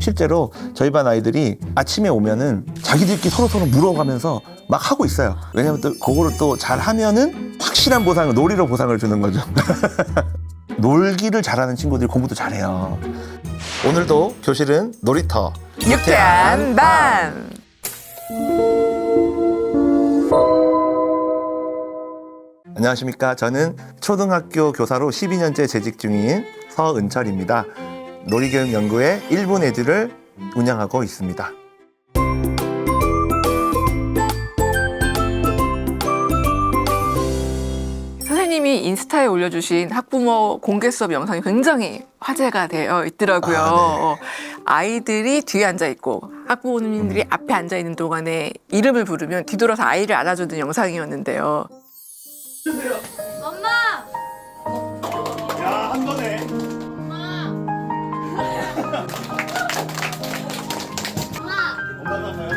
실제로 저희 반 아이들이 아침에 오면은 자기들끼리 서로 물어가면서 막 하고 있어요. 왜냐면 또 그거를 또 잘하면은 확실한 보상을, 놀이로 보상을 주는 거죠. 놀기를 잘하는 친구들이 공부도 잘해요. 오늘도 교실은 놀이터 유쾌한 반. 안녕하십니까. 저는 초등학교 교사로 12년째 재직 중인 서은철입니다. 놀이교육연구의 1분 에듀를 운영하고 있습니다. 선생님이 인스타에 올려주신 학부모 공개 수업 영상이 굉장히 화제가 되어 있더라고요. 아, 네. 아이들이 뒤에 앉아 있고 학부모님들이 앞에 앉아 있는 동안에 이름을 부르면 뒤돌아서 아이를 안아주는 영상이었는데요. 엄마! 야, 한 번에. 엄마! 엄마! 엄마가 가요.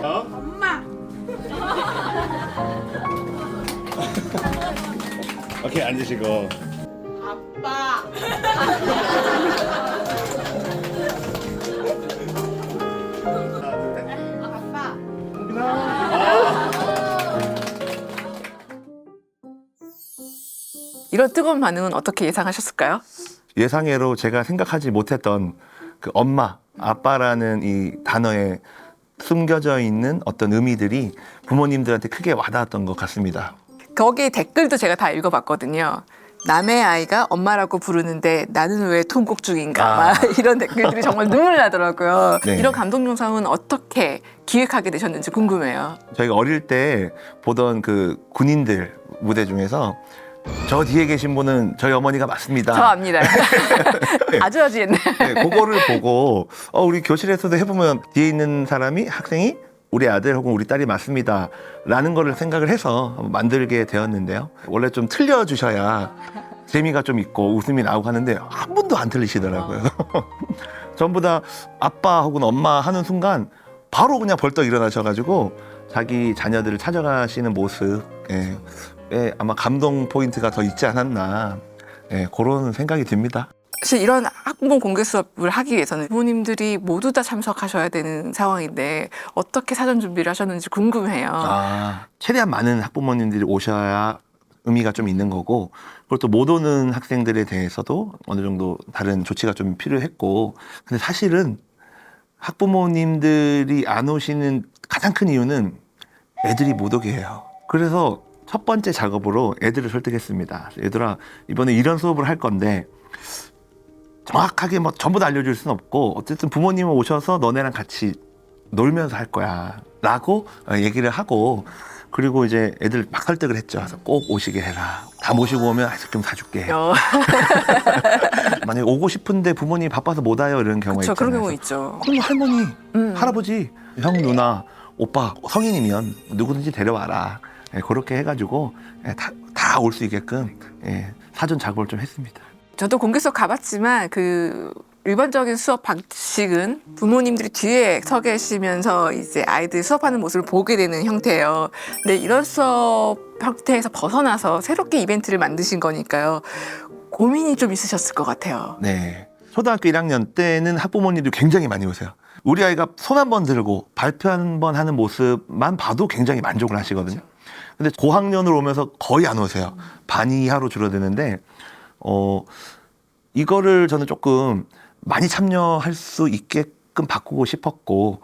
엄마! 엄마! 오케이, 앉으시고. 아빠! 아빠! 이런 뜨거운 반응은 어떻게 예상하셨을까요? 예상외로 제가 생각하지 못했던 그 엄마, 아빠라는 이 단어에 숨겨져 있는 어떤 의미들이 부모님들한테 크게 와닿았던 것 같습니다. 거기 댓글도 제가 다 읽어봤거든요. 남의 아이가 엄마라고 부르는데 나는 왜 통곡 중인가? 막 이런 댓글들이 정말 눈물 나더라고요. 네. 이런 감동 영상은 어떻게 기획하게 되셨는지 궁금해요. 저희가 어릴 때 보던 그 군인들 무대 중에서 저 뒤에 계신 분은 저희 어머니가 맞습니다. 저 압니다. 아주 옛날. 네, 그거를 보고 우리 교실에서도 해보면 뒤에 있는 사람이 학생이 우리 아들 혹은 우리 딸이 맞습니다 라는 거를 생각을 해서 만들게 되었는데요. 원래 좀 틀려주셔야 재미가 좀 있고 웃음이 나오고 하는데 한 번도 안 틀리시더라고요. 전부 다 아빠 혹은 엄마 하는 순간 바로 그냥 벌떡 일어나셔가지고 자기 자녀들을 찾아가시는 모습에 아마 감동 포인트가 더 있지 않았나, 그런 생각이 듭니다. 사실 이런 학부모 공개 수업을 하기 위해서는 부모님들이 모두 다 참석하셔야 되는 상황인데 어떻게 사전 준비를 하셨는지 궁금해요. 최대한 많은 학부모님들이 오셔야 의미가 좀 있는 거고, 그리고 또 못 오는 학생들에 대해서도 어느 정도 다른 조치가 좀 필요했고, 근데 사실은 학부모님들이 안 오시는 가장 큰 이유는 애들이 못 오게 해요. 그래서 첫 번째 작업으로 애들을 설득했습니다. 얘들아, 이번에 이런 수업을 할 건데 정확하게 뭐 전부 다 알려줄 수는 없고 어쨌든 부모님은 오셔서 너네랑 같이 놀면서 할 거야 라고 얘기를 하고, 그리고 이제 애들 막 설득을 했죠. 그래서 꼭 오시게 해라. 다 모시고 오면 아이스크림 사줄게. 만약에 오고 싶은데 부모님이 바빠서 못 와요 이런 경우가 그렇죠. 있잖아요. 그런 경우 그래서 있죠. 그럼 할머니, 할아버지, 형, 누나, 오빠, 성인이면 누구든지 데려와라. 그렇게 해가지고 다 올 수 있게끔 사전 작업을 좀 했습니다. 저도 공개 수업 가봤지만 그 일반적인 수업 방식은 부모님들이 뒤에 서 계시면서 이제 아이들 수업하는 모습을 보게 되는 형태예요. 근데 이런 수업 형태에서 벗어나서 새롭게 이벤트를 만드신 거니까요. 고민이 좀 있으셨을 것 같아요. 네. 초등학교 1학년 때는 학부모님들이 굉장히 많이 오세요. 우리 아이가 손 한 번 들고 발표 한 번 하는 모습만 봐도 굉장히 만족을 하시거든요. 근데 고학년으로 오면서 거의 안 오세요. 반 이하로 줄어드는데 이거를 저는 조금 많이 참여할 수 있게끔 바꾸고 싶었고,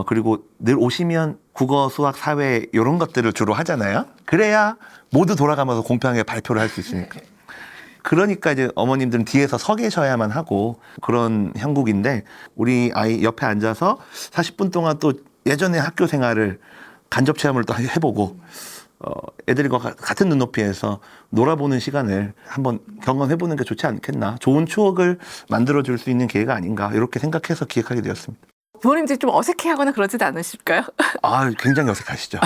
그리고 늘 오시면 국어, 수학, 사회 이런 것들을 주로 하잖아요. 그래야 모두 돌아가면서 공평하게 발표를 할 수 있으니까. 그러니까 이제 어머님들은 뒤에서 서 계셔야만 하고 그런 형국인데, 우리 아이 옆에 앉아서 40분 동안 또 예전의 학교 생활을 간접 체험을 또 해보고 애들과 같은 눈높이에서 놀아보는 시간을 한번 경험해보는 게 좋지 않겠나, 좋은 추억을 만들어줄 수 있는 기회가 아닌가, 이렇게 생각해서 기획하게 되었습니다. 부모님들이 좀 어색해하거나 그러지도 않으실까요? 굉장히 어색하시죠.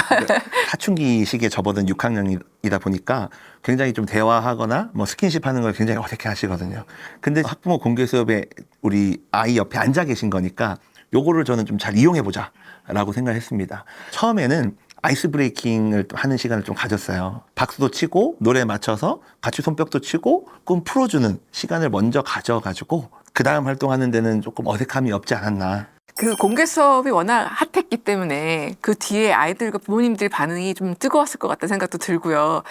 사춘기 시기에 접어든 6학년이다 보니까 굉장히 좀 대화하거나 뭐 스킨십 하는 걸 굉장히 어색해 하시거든요. 근데 학부모 공개 수업에 우리 아이 옆에 앉아 계신 거니까 요거를 저는 좀 잘 이용해보자라고 생각했습니다. 처음에는 아이스 브레이킹을 하는 시간을 좀 가졌어요. 박수도 치고 노래에 맞춰서 같이 손뼉도 치고 꿈 풀어주는 시간을 먼저 가져가지고 그 다음 활동하는 데는 조금 어색함이 없지 않았나. 그 공개 수업이 워낙 핫했기 때문에 그 뒤에 아이들과 부모님들 반응이 좀 뜨거웠을 것 같다는 생각도 들고요.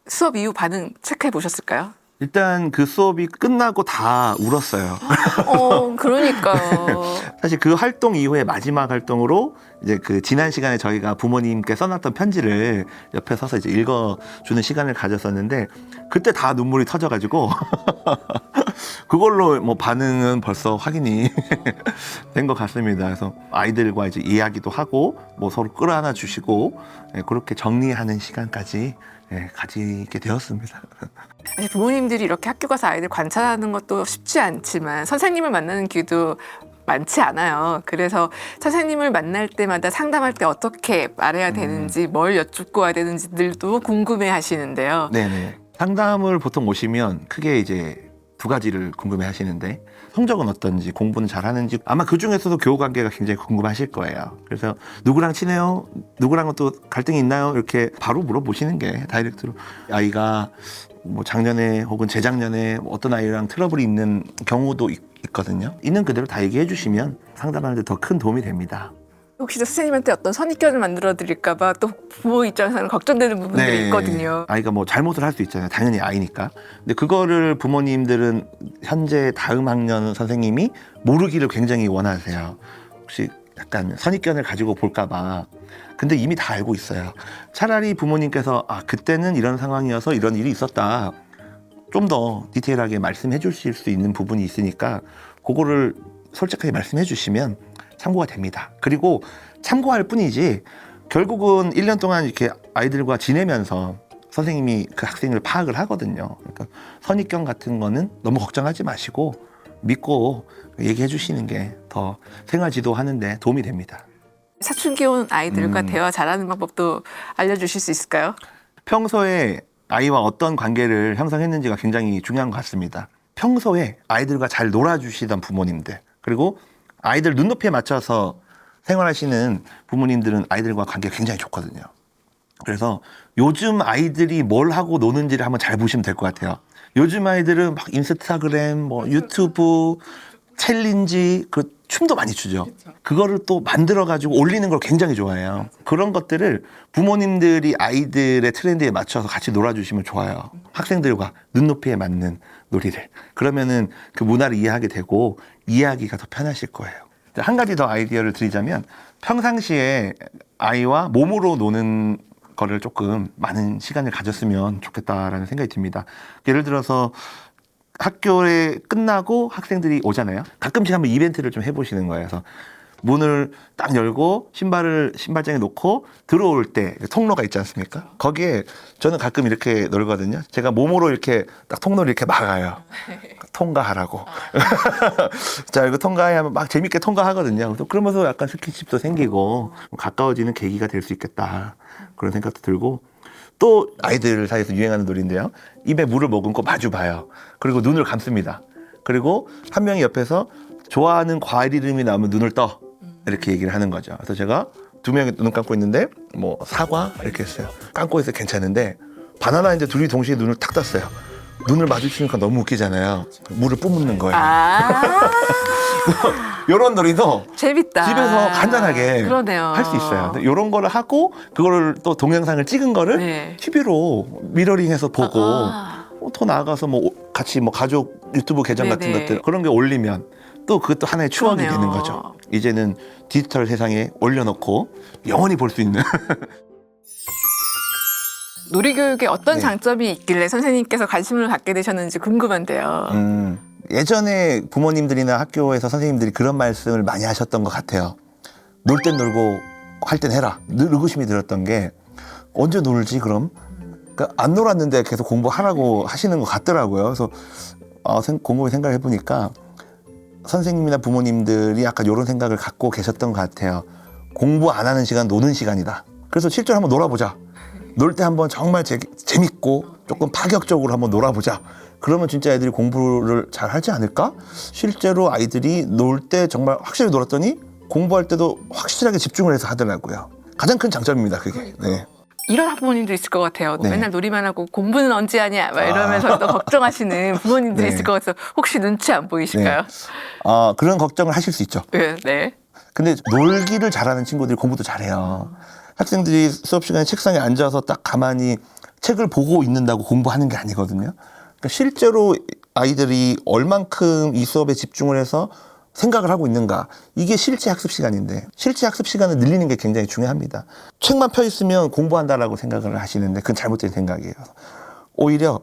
수업 이후 반응 체크해 보셨을까요? 일단 그 수업이 끝나고 다 울었어요. 그러니까요. 사실 그 활동 이후에 마지막 활동으로 이제 그 지난 시간에 저희가 부모님께 써놨던 편지를 옆에 서서 이제 읽어주는 시간을 가졌었는데 그때 다 눈물이 터져가지고 그걸로 뭐 반응은 벌써 확인이 된 것 같습니다. 그래서 아이들과 이제 이야기도 하고 뭐 서로 끌어안아 주시고 그렇게 정리하는 시간까지 가지게 되었습니다. 부모님들이 이렇게 학교 가서 아이들 관찰하는 것도 쉽지 않지만 선생님을 만나는 기회도 많지 않아요. 그래서 선생님을 만날 때마다 상담할 때 어떻게 말해야 되는지 뭘 여쭙고 와야 되는지들도 궁금해 하시는데요. 네네. 상담을 보통 오시면 크게 이제 두 가지를 궁금해 하시는데 성적은 어떤지 공부는 잘하는지 아마 그 중에서도 교우 관계가 굉장히 궁금하실 거예요. 그래서 누구랑 친해요? 누구랑은 또 갈등이 있나요? 이렇게 바로 물어보시는 게 다이렉트로 아이가 뭐 작년에 혹은 재작년에 어떤 아이랑 트러블이 있는 경우도 있거든요. 있는 그대로 다 얘기해 주시면 상담하는 데 더 큰 도움이 됩니다. 혹시 선생님한테 어떤 선입견을 만들어 드릴까 봐 또 부모 입장에서는 걱정되는 부분들이 있거든요. 아이가 뭐 잘못을 할 수 있잖아요. 당연히 아이니까. 근데 그거를 부모님들은 현재 다음 학년 선생님이 모르기를 굉장히 원하세요. 혹시 약간 선입견을 가지고 볼까 봐. 근데 이미 다 알고 있어요. 차라리 부모님께서 그때는 이런 상황이어서 이런 일이 있었다. 좀 더 디테일하게 말씀해 주실 수 있는 부분이 있으니까 그거를 솔직하게 말씀해 주시면 참고가 됩니다. 그리고 참고할 뿐이지 결국은 1년 동안 이렇게 아이들과 지내면서 선생님이 그 학생을 파악을 하거든요. 그러니까 선입견 같은 거는 너무 걱정하지 마시고 믿고 얘기해 주시는 게 더 생활 지도하는데 도움이 됩니다. 사춘기 온 아이들과 대화 잘하는 방법도 알려주실 수 있을까요? 평소에 아이와 어떤 관계를 형성했는지가 굉장히 중요한 것 같습니다. 평소에 아이들과 잘 놀아주시던 부모님들 그리고 아이들 눈높이에 맞춰서 생활하시는 부모님들은 아이들과 관계가 굉장히 좋거든요. 그래서 요즘 아이들이 뭘 하고 노는지를 한번 잘 보시면 될 것 같아요. 요즘 아이들은 막 인스타그램, 뭐 유튜브, 챌린지, 그 춤도 많이 추죠. 그거를 또 만들어가지고 올리는 걸 굉장히 좋아해요. 그런 것들을 부모님들이 아이들의 트렌드에 맞춰서 같이 놀아주시면 좋아요. 학생들과 눈높이에 맞는 놀이를. 그러면은 그 문화를 이해하게 되고 이해하기가 더 편하실 거예요. 한 가지 더 아이디어를 드리자면 평상시에 아이와 몸으로 노는 거를 조금 많은 시간을 가졌으면 좋겠다라는 생각이 듭니다. 예를 들어서 학교에 끝나고 학생들이 오잖아요. 가끔씩 한번 이벤트를 좀 해보시는 거예요. 그래서 문을 딱 열고 신발을 신발장에 놓고 들어올 때 통로가 있지 않습니까? 거기에 저는 가끔 이렇게 놀거든요. 제가 몸으로 이렇게 딱 통로를 이렇게 막아요. 통과하라고. 자, 이거 통과해 하면 막 재밌게 통과하거든요. 그러면서 약간 스킨십도 생기고 가까워지는 계기가 될 수 있겠다. 그런 생각도 들고 또 아이들 사이에서 유행하는 놀이인데요. 입에 물을 머금고 마주 봐요. 그리고 눈을 감습니다. 그리고 한 명이 옆에서 좋아하는 과일 이름이 나오면 눈을 떠. 이렇게 얘기를 하는 거죠. 그래서 제가 두 명이 눈 감고 있는데 뭐 사과 이렇게 했어요. 감고 있어 괜찮은데 바나나인데 둘이 동시에 눈을 탁 떴어요. 눈을 마주치니까 너무 웃기잖아요. 물을 뿜는 거예요. 이런 놀이도 재밌다. 집에서 간단하게 그러네요. 할 수 있어요. 이런 거를 하고 그거를 또 동영상을 찍은 거를 네. TV로 미러링해서 보고 더 나아가서 뭐 같이 뭐 가족 유튜브 계정 같은 네네. 것들 그런 게 올리면 또 그것도 하나의 추억이 그러네요. 되는 거죠. 이제는 디지털 세상에 올려놓고 영원히 볼 수 있는 놀이교육에 어떤 네. 장점이 있길래 선생님께서 관심을 갖게 되셨는지 궁금한데요. 예전에 부모님들이나 학교에서 선생님들이 그런 말씀을 많이 하셨던 것 같아요. 놀 땐 놀고 할 땐 해라. 늘 의구심이 들었던 게 언제 놀지 그럼? 그러니까 안 놀았는데 계속 공부하라고 하시는 것 같더라고요. 그래서 곰곰이 생각해 보니까 선생님이나 부모님들이 약간 이런 생각을 갖고 계셨던 것 같아요. 공부 안 하는 시간 노는 시간이다. 그래서 실제로 한번 놀아보자. 놀 때 한번 정말 재밌고 조금 파격적으로 한번 놀아보자. 그러면 진짜 애들이 공부를 잘 하지 않을까? 실제로 아이들이 놀 때 정말 확실히 놀았더니 공부할 때도 확실하게 집중을 해서 하더라고요. 가장 큰 장점입니다, 그게. 네. 이런 학부모님도 있을 것 같아요. 네. 맨날 놀이만 하고 공부는 언제 하냐 막 이러면서 또 걱정하시는 부모님들이 네. 있을 것 같아서 혹시 눈치 안 보이실까요? 그런 걱정을 하실 수 있죠. 네. 네. 근데 놀기를 잘하는 친구들이 공부도 잘해요. 학생들이 수업 시간에 책상에 앉아서 딱 가만히 책을 보고 있는다고 공부하는 게 아니거든요. 그러니까 실제로 아이들이 얼만큼 이 수업에 집중을 해서 생각을 하고 있는가. 이게 실제 학습 시간인데 실제 학습 시간을 늘리는 게 굉장히 중요합니다. 책만 펴 있으면 공부한다라고 생각을 하시는데 그건 잘못된 생각이에요. 오히려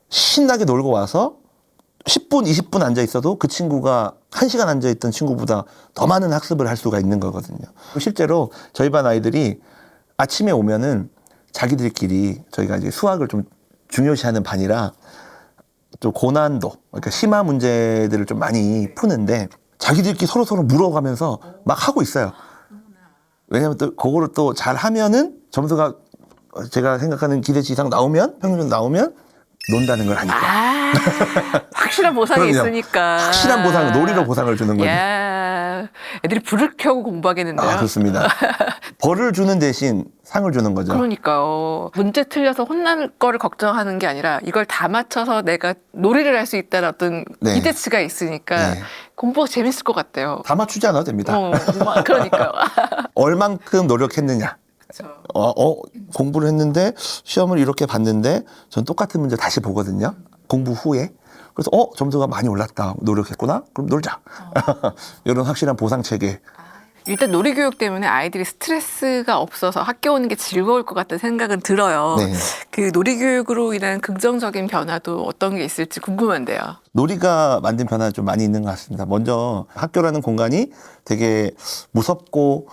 신나게 놀고 와서 10분, 20분 앉아 있어도 그 친구가 1시간 앉아 있던 친구보다 더 많은 학습을 할 수가 있는 거거든요. 실제로 저희 반 아이들이 아침에 오면은 자기들끼리 저희가 이제 수학을 좀 중요시하는 반이라 좀 고난도, 그러니까 심화 문제들을 좀 많이 푸는데 자기들끼리 서로 물어가면서 막 하고 있어요. 왜냐면 또 그거를 또 잘 하면은 점수가 제가 생각하는 기대치 이상 나오면, 평균 나오면 논다는 걸 하니까. 아, 확실한 보상이 그럼요. 있으니까. 확실한 보상, 놀이로 보상을 주는 거죠. 야, 애들이 불을 켜고 공부하겠는데요. 아, 그렇습니다. 벌을 주는 대신 상을 주는 거죠. 그러니까요. 문제 틀려서 혼날 거를 걱정하는 게 아니라 이걸 다 맞춰서 내가 놀이를 할 수 있다는 어떤 네. 기대치가 있으니까 네. 공부가 재밌을 것 같아요. 다 맞추지 않아도 됩니다. 그러니까요. 얼만큼 노력했느냐. 공부를 했는데 시험을 이렇게 봤는데 전 똑같은 문제 다시 보거든요. 공부 후에. 그래서 점수가 많이 올랐다. 노력했구나. 그럼 놀자. 이런 확실한 보상 체계. 일단 놀이교육 때문에 아이들이 스트레스가 없어서 학교 오는 게 즐거울 것 같다는 생각은 들어요. 네. 그 놀이교육으로 인한 긍정적인 변화도 어떤 게 있을지 궁금한데요. 놀이가 만든 변화는 좀 많이 있는 것 같습니다. 먼저 학교라는 공간이 되게 무섭고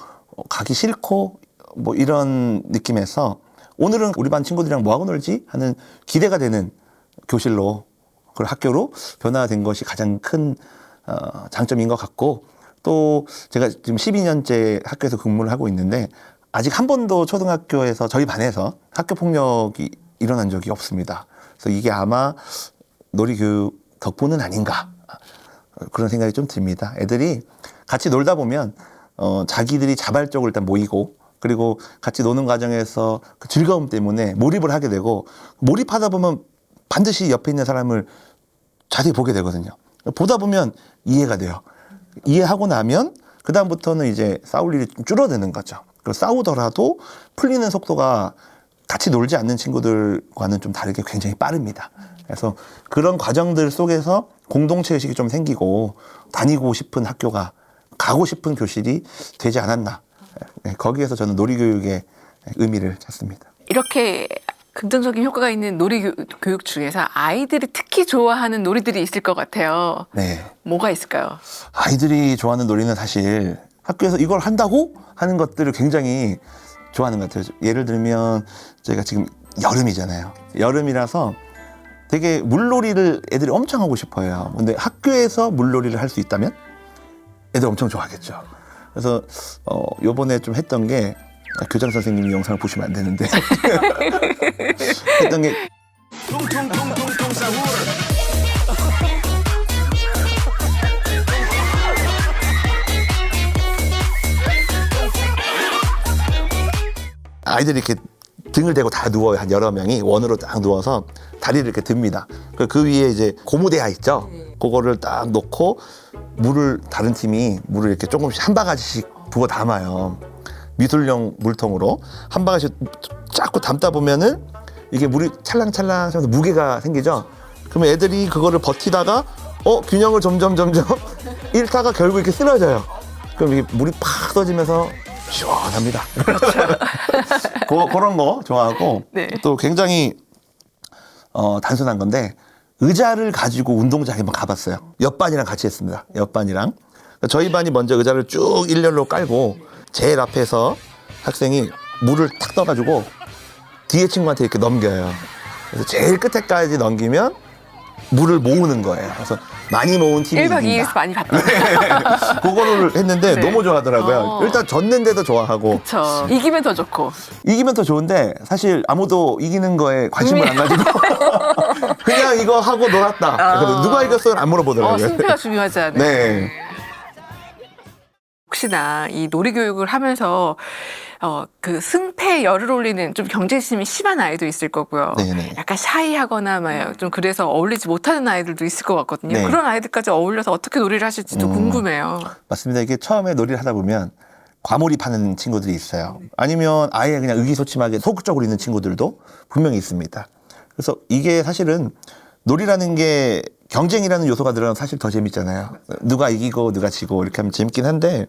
가기 싫고 뭐 이런 느낌에서 오늘은 우리 반 친구들이랑 뭐하고 놀지? 하는 기대가 되는 교실로 그리고 학교로 변화된 것이 가장 큰 장점인 것 같고 또 제가 지금 12년째 학교에서 근무를 하고 있는데 아직 한 번도 초등학교에서 저희 반에서 학교 폭력이 일어난 적이 없습니다. 그래서 이게 아마 놀이교육 덕분은 아닌가 그런 생각이 좀 듭니다. 애들이 같이 놀다 보면 자기들이 자발적으로 일단 모이고 그리고 같이 노는 과정에서 그 즐거움 때문에 몰입을 하게 되고 몰입하다 보면 반드시 옆에 있는 사람을 자세히 보게 되거든요. 보다 보면 이해가 돼요. 이해하고 나면 그다음부터는 이제 싸울 일이 좀 줄어드는 거죠. 그리고 싸우더라도 풀리는 속도가 같이 놀지 않는 친구들과는 좀 다르게 굉장히 빠릅니다. 그래서 그런 과정들 속에서 공동체 의식이 좀 생기고 다니고 싶은 학교가 가고 싶은 교실이 되지 않았나. 거기에서 저는 놀이교육의 의미를 찾습니다. 이렇게 긍정적인 효과가 있는 놀이교육 중에서 아이들이 특히 좋아하는 놀이들이 있을 것 같아요. 네. 뭐가 있을까요? 아이들이 좋아하는 놀이는 사실 학교에서 이걸 한다고 하는 것들을 굉장히 좋아하는 것 같아요. 예를 들면 저희가 지금 여름이잖아요. 여름이라서 되게 물놀이를 애들이 엄청 하고 싶어 해요. 근데 학교에서 물놀이를 할 수 있다면 애들 엄청 좋아하겠죠. 그래서 요번에 좀 했던 게 교장 선생님이 영상을 보시면 안 되는데 했던 게 아이들이 이렇게 등을 대고 다 누워요. 한 여러 명이 원으로 딱 누워서 다리를 이렇게 듭니다. 그 위에 이제 고무대야 있죠. 그거를 딱 놓고 물을 다른 팀이 물을 이렇게 조금씩 한 바가지씩 부어 담아요. 미술용 물통으로 한 바가지씩 자꾸 담다 보면은 이게 물이 찰랑찰랑 하면서 무게가 생기죠. 그러면 애들이 그거를 버티다가 균형을 점점 잃다가 결국 이렇게 쓰러져요. 그럼 이게 물이 팍 떠지면서 시원합니다. 그런 거 좋아하고 네. 또 굉장히 단순한 건데 의자를 가지고 운동장에 한번 가봤어요. 옆반이랑 같이 했습니다. 옆반이랑 저희 반이 먼저 의자를 쭉 일렬로 깔고 제일 앞에서 학생이 물을 탁 떠가지고 뒤에 친구한테 이렇게 넘겨요. 그래서 제일 끝에까지 넘기면 물을 모으는 거예요. 그래서 많이 모은 팀이 1박 2일에서 이긴다. 많이 봤다. 그거를 했는데 네. 너무 좋아하더라고요. 일단 졌는데도 좋아하고 그렇죠. 이기면 더 좋고. 이기면 더 좋은데 사실 아무도 이기는 거에 관심을 안 가지고 그냥 이거 하고 놀았다. 그래서 누가 이겼어요? 안 물어보더라고요. 승패가 중요하지 않아요. 네. 혹시나 이 놀이 교육을 하면서 그 승패에 열을 올리는 좀 경쟁심이 심한 아이도 있을 거고요. 네네. 약간 샤이하거나 막 좀 그래서 어울리지 못하는 아이들도 있을 것 같거든요. 네. 그런 아이들까지 어울려서 어떻게 놀이를 하실지도 궁금해요. 맞습니다. 이게 처음에 놀이를 하다 보면 과몰입하는 친구들이 있어요. 아니면 아예 그냥 의기소침하게 소극적으로 있는 친구들도 분명히 있습니다. 그래서 이게 사실은 놀이라는 게 경쟁이라는 요소가 들어가면 사실 더 재밌잖아요. 누가 이기고 누가 지고 이렇게 하면 재밌긴 한데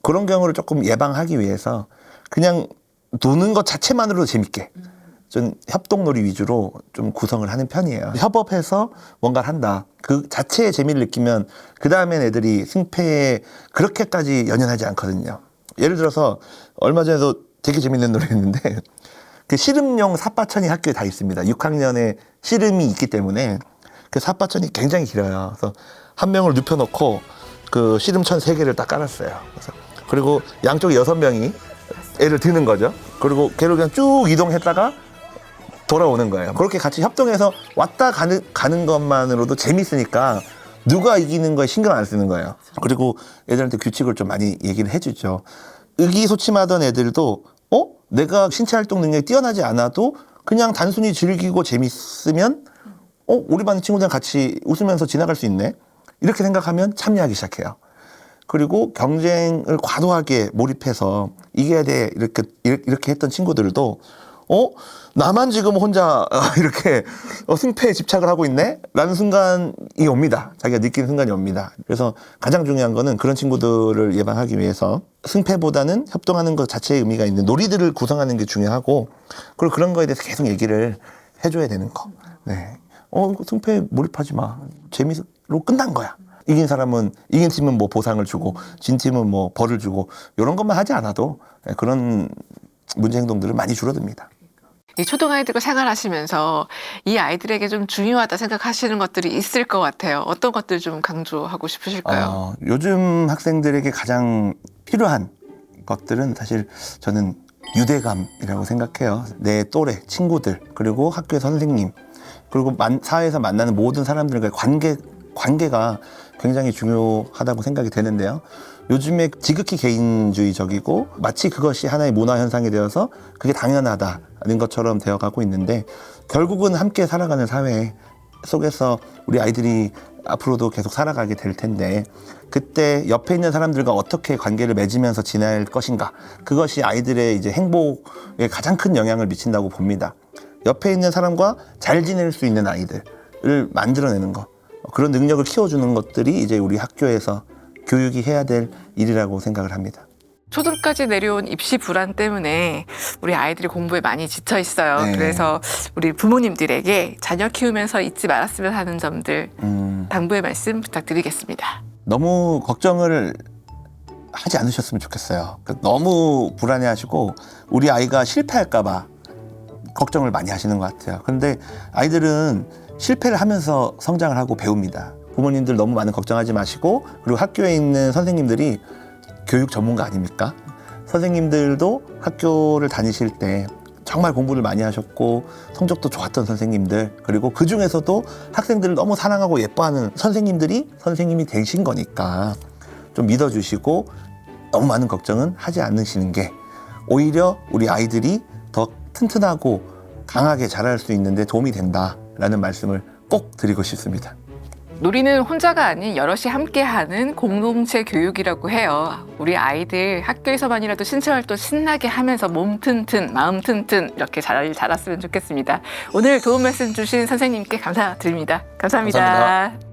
그런 경우를 조금 예방하기 위해서 그냥 노는 것 자체만으로도 재밌게 좀 협동놀이 위주로 좀 구성을 하는 편이에요. 협업해서 뭔가를 한다. 그 자체의 재미를 느끼면 그 다음엔 애들이 승패에 그렇게까지 연연하지 않거든요. 예를 들어서 얼마 전에도 되게 재밌는 노래 했는데 그 씨름용 삿바천이 학교에 다 있습니다. 6학년에 씨름이 있기 때문에 그 삿바천이 굉장히 길어요. 그래서 한 명을 눕혀놓고 그 씨름천 3개를 딱 깔았어요. 그리고 양쪽에 6명이 애를 드는 거죠. 그리고 걔를 그냥 쭉 이동했다가 돌아오는 거예요. 그렇게 같이 협동해서 왔다 가는 것만으로도 재밌으니까 누가 이기는 거에 신경 안 쓰는 거예요. 그리고 애들한테 규칙을 좀 많이 얘기를 해주죠. 의기소침하던 애들도 내가 신체 활동 능력이 뛰어나지 않아도 그냥 단순히 즐기고 재밌으면 우리 반 친구들이랑 같이 웃으면서 지나갈 수 있네. 이렇게 생각하면 참여하기 시작해요. 그리고 경쟁을 과도하게 몰입해서 이겨야 돼 이렇게 했던 친구들도 나만 지금 혼자 이렇게 승패에 집착을 하고 있네? 라는 순간이 옵니다. 자기가 느끼는 순간이 옵니다. 그래서 가장 중요한 거는 그런 친구들을 예방하기 위해서 승패보다는 협동하는 것 자체의 의미가 있는 놀이들을 구성하는 게 중요하고 그리고 그런 거에 대해서 계속 얘기를 해줘야 되는 거. 네. 승패에 몰입하지 마. 재미로 끝난 거야. 이긴 팀은 뭐 보상을 주고 진 팀은 뭐 벌을 주고 이런 것만 하지 않아도 그런 문제 행동들을 많이 줄어듭니다. 이 초등아이들과 생활하시면서 이 아이들에게 좀 중요하다 생각하시는 것들이 있을 것 같아요. 어떤 것들 좀 강조하고 싶으실까요? 요즘 학생들에게 가장 필요한 것들은 사실 저는 유대감이라고 생각해요. 내 또래, 친구들, 그리고 학교의 선생님, 그리고 사회에서 만나는 모든 사람들과의 관계가 굉장히 중요하다고 생각이 되는데요. 요즘에 지극히 개인주의적이고 마치 그것이 하나의 문화 현상이 되어서 그게 당연하다는 것처럼 되어가고 있는데 결국은 함께 살아가는 사회 속에서 우리 아이들이 앞으로도 계속 살아가게 될 텐데 그때 옆에 있는 사람들과 어떻게 관계를 맺으면서 지낼 것인가 그것이 아이들의 이제 행복에 가장 큰 영향을 미친다고 봅니다. 옆에 있는 사람과 잘 지낼 수 있는 아이들을 만들어내는 것 그런 능력을 키워주는 것들이 이제 우리 학교에서 교육이 해야 될 일이라고 생각을 합니다. 초등까지 내려온 입시 불안 때문에 우리 아이들이 공부에 많이 지쳐 있어요. 네. 그래서 우리 부모님들에게 자녀 키우면서 잊지 말았으면 하는 점들 당부의 말씀 부탁드리겠습니다. 너무 걱정을 하지 않으셨으면 좋겠어요. 너무 불안해하시고 우리 아이가 실패할까 봐 걱정을 많이 하시는 것 같아요. 그런데 아이들은 실패를 하면서 성장을 하고 배웁니다. 부모님들 너무 많은 걱정하지 마시고 그리고 학교에 있는 선생님들이 교육 전문가 아닙니까? 선생님들도 학교를 다니실 때 정말 공부를 많이 하셨고 성적도 좋았던 선생님들 그리고 그 중에서도 학생들을 너무 사랑하고 예뻐하는 선생님들이 선생님이 되신 거니까 좀 믿어주시고 너무 많은 걱정은 하지 않으시는 게 오히려 우리 아이들이 더 튼튼하고 강하게 자랄 수 있는데 도움이 된다라는 말씀을 꼭 드리고 싶습니다. 놀이는 혼자가 아닌 여럿이 함께하는 공동체 교육이라고 해요. 우리 아이들 학교에서만이라도 신체활동 신나게 하면서 몸 튼튼, 마음 튼튼 이렇게 잘 자랐으면 좋겠습니다. 오늘 도움 말씀 주신 선생님께 감사드립니다. 감사합니다. 감사합니다.